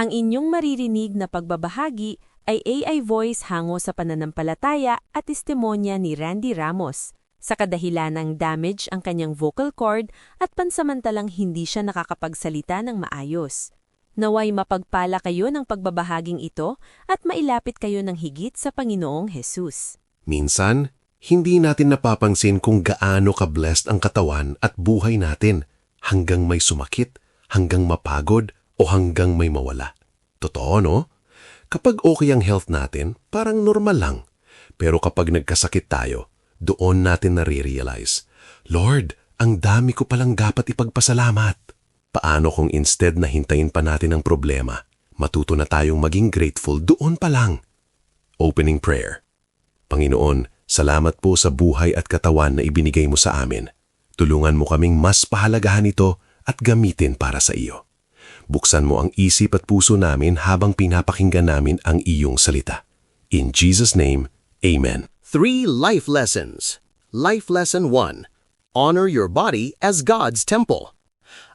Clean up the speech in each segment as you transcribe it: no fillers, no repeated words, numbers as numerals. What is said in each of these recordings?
Ang inyong maririnig na pagbabahagi ay AI voice hango sa pananampalataya at testimonya ni Randy Ramos. Sa kadahilan ng damage ang kanyang vocal cord at pansamantalang hindi siya nakakapagsalita ng maayos. Naway mapagpala kayo ng pagbabahaging ito at mailapit kayo ng higit sa Panginoong Hesus. Minsan, hindi natin napapansin kung gaano ka-blessed ang katawan at buhay natin hanggang may sumakit, hanggang mapagod o hanggang may mawala. Totoo, no? Kapag okay ang health natin, parang normal lang. Pero kapag nagkasakit tayo, doon natin nare-realize, Lord, ang dami ko palang dapat ipagpasalamat. Paano kung instead na hintayin pa natin ang problema, matuto na tayong maging grateful doon pa lang? Opening prayer. Panginoon, salamat po sa buhay at katawan na ibinigay mo sa amin. Tulungan mo kaming mas pahalagahan ito at gamitin para sa iyo. Buksan mo ang isip at puso namin habang pinapakinggan namin ang iyong salita. In Jesus' name, Amen. 3 Life Lessons. Life Lesson 1. Honor your body as God's temple.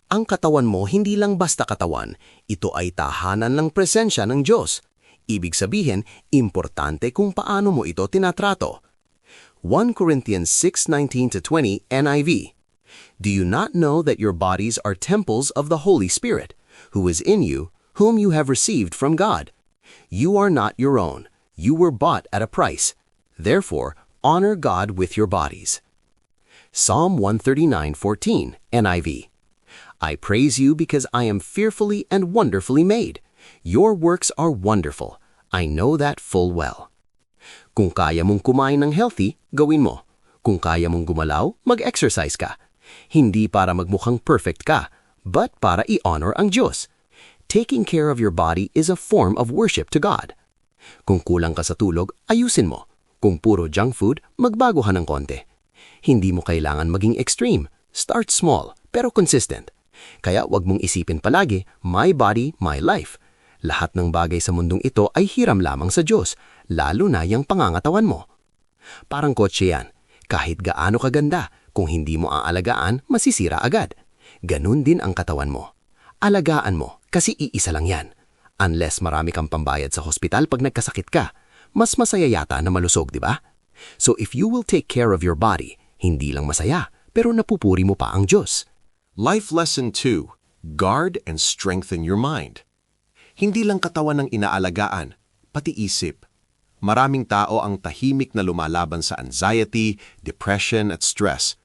Ang katawan mo hindi lang basta katawan, ito ay tahanan ng presensya ng Diyos. Ibig sabihin, importante kung paano mo ito tinatrato. 1 Corinthians 6:19-20 NIV. Do you not know that your bodies are temples of the Holy Spirit, who is in you, whom you have received from God? You are not your own. You were bought at a price. Therefore, honor God with your bodies. Psalm 139:14 NIV. I praise you because I am fearfully and wonderfully made. Your works are wonderful. I know that full well. Kung kaya mong kumain ng healthy, gawin mo. Kung kaya mong gumalaw, mag-exercise ka. Hindi para magmukhang perfect ka, but para i-honor ang Diyos. Taking care of your body is a form of worship to God. Kung kulang ka sa tulog, ayusin mo. Kung puro junk food, magbago ka ng konti. Hindi mo kailangan maging extreme. Start small, pero consistent. Kaya wag mong isipin palagi, my body, my life. Lahat ng bagay sa mundong ito ay hiram lamang sa Diyos, lalo na yung pangangatawan mo. Parang kotse yan. Kahit gaano kaganda, kung hindi mo aalagaan, masisira agad. Ganun din ang katawan mo. Alagaan mo, kasi iisa lang yan. Unless marami kang pambayad sa hospital pag nagkasakit ka, mas masaya yata na malusog, di ba? So if you will take care of your body, hindi lang masaya, pero napupuri mo pa ang Diyos. Life Lesson 2. Guard and strengthen your mind. Hindi lang katawan ang inaalagaan, pati isip. Maraming tao ang tahimik na lumalaban sa anxiety, depression at stress.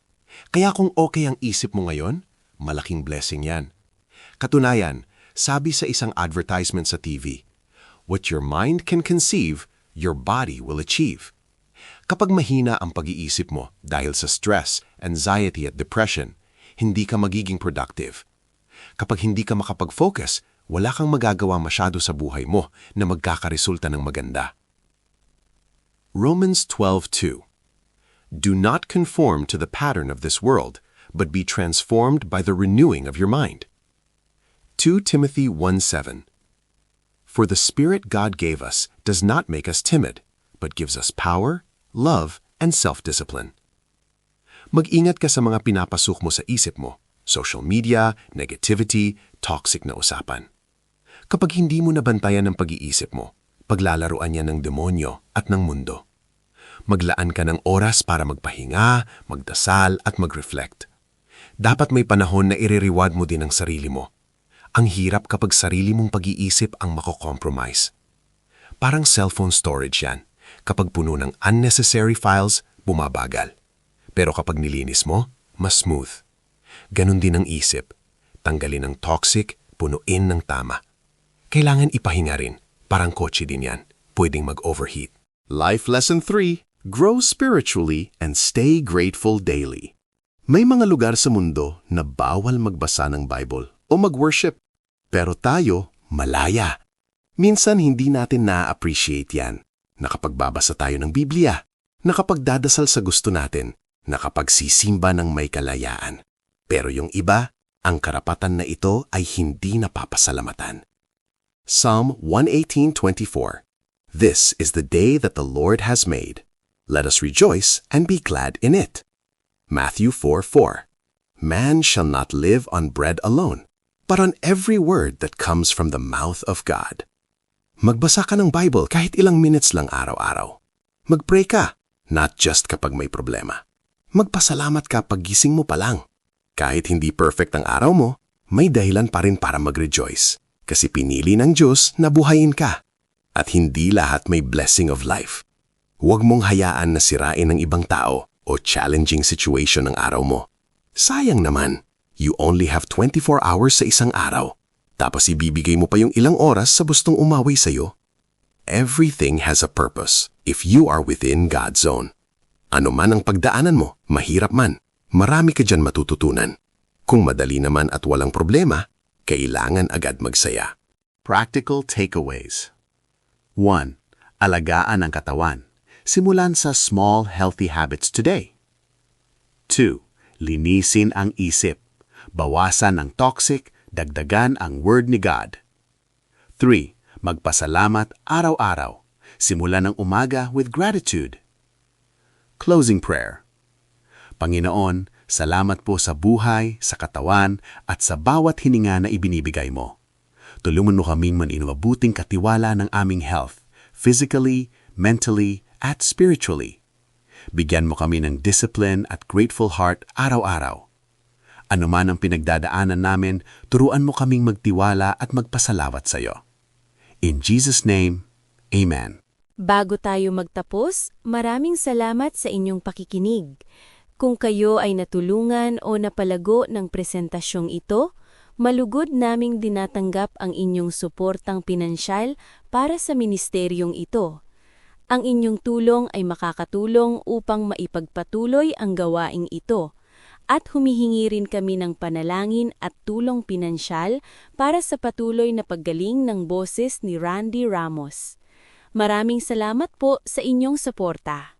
Kaya kung okay ang isip mo ngayon, malaking blessing yan. Katunayan, sabi sa isang advertisement sa TV, what your mind can conceive, your body will achieve. Kapag mahina ang pag-iisip mo dahil sa stress, anxiety at depression, hindi ka magiging productive. Kapag hindi ka makapag-focus, wala kang magagawa masyado sa buhay mo na magkakaresulta ng maganda. Romans 12:2. Do not conform to the pattern of this world, but be transformed by the renewing of your mind. 2 Timothy 1:7. For the Spirit God gave us does not make us timid, but gives us power, love, and self-discipline. Mag-ingat ka sa mga pinapasok mo sa isip mo, social media, negativity, toxic na usapan. Kapag hindi mo nabantayan ang pag-iisip mo, paglalaruan yan ng demonyo at ng mundo. Maglaan ka ng oras para magpahinga, magdasal at mag-reflect. Dapat may panahon na i-reward mo din ang sarili mo. Ang hirap kapag sarili mong pag-iisip ang mako-compromise. Parang cellphone storage yan. Kapag puno ng unnecessary files, bumabagal. Pero kapag nilinis mo, mas smooth. Ganon din ang isip. Tanggalin ang toxic, punuin ng tama. Kailangan ipahinga rin. Parang kotse din yan. Pwedeng mag-overheat. Life Lesson 3. Grow spiritually and stay grateful daily. May mga lugar sa mundo na bawal magbasa ng Bible o mag-worship. Pero tayo, malaya. Minsan hindi natin na-appreciate yan. Nakapagbabasa tayo ng Biblia, nakapagdadasal sa gusto natin, nakapagsisimba ng may kalayaan. Pero yung iba, ang karapatan na ito ay hindi napapasalamatan. Psalm 118:24. This is the day that the Lord has made. Let us rejoice and be glad in it. Matthew 4:4. Man shall not live on bread alone, but on every word that comes from the mouth of God. Magbasa ka ng Bible kahit ilang minutes lang araw-araw. Mag-pray ka, not just kapag may problema. Magpasalamat ka pag gising mo pa lang. Kahit hindi perfect ang araw mo, may dahilan pa rin para mag-rejoice. Kasi pinili ng Diyos na buhayin ka. At hindi lahat may blessing of life. Huwag mong hayaan na sirain ng ibang tao o challenging situation ng araw mo. Sayang naman, you only have 24 hours sa isang araw. Tapos ibibigay mo pa yung ilang oras sa gustong umaway sa'yo. Everything has a purpose if you are within God's zone. Ano man ang pagdaanan mo, mahirap man, marami ka dyan matututunan. Kung madali naman at walang problema, kailangan agad magsaya. Practical takeaways. 1. Alagaan ang katawan. Simulan sa small, healthy habits today. 2. Linisin ang isip. Bawasan ang toxic, dagdagan ang word ni God. 3. Magpasalamat araw-araw. Simulan ng umaga with gratitude. Closing prayer. Panginoon, salamat po sa buhay, sa katawan, at sa bawat hininga na ibinibigay mo. Tulungan mo kaming manumabuting katiwala ng aming health, physically, mentally, at spiritually. Bigyan mo kami ng discipline at grateful heart araw-araw. Ano man ang pinagdadaanan namin, turuan mo kaming magtiwala at magpasalawat sa iyo. In Jesus' name, Amen. Bago tayo magtapos, maraming salamat sa inyong pakikinig. Kung kayo ay natulungan o napalago ng presentasyong ito, malugod naming dinatanggap ang inyong suportang pinansyal para sa ministeryong ito. Ang inyong tulong ay makakatulong upang maipagpatuloy ang gawaing ito. At humihingi rin kami ng panalangin at tulong pinansyal para sa patuloy na paggaling ng boses ni Randy Ramos. Maraming salamat po sa inyong suporta.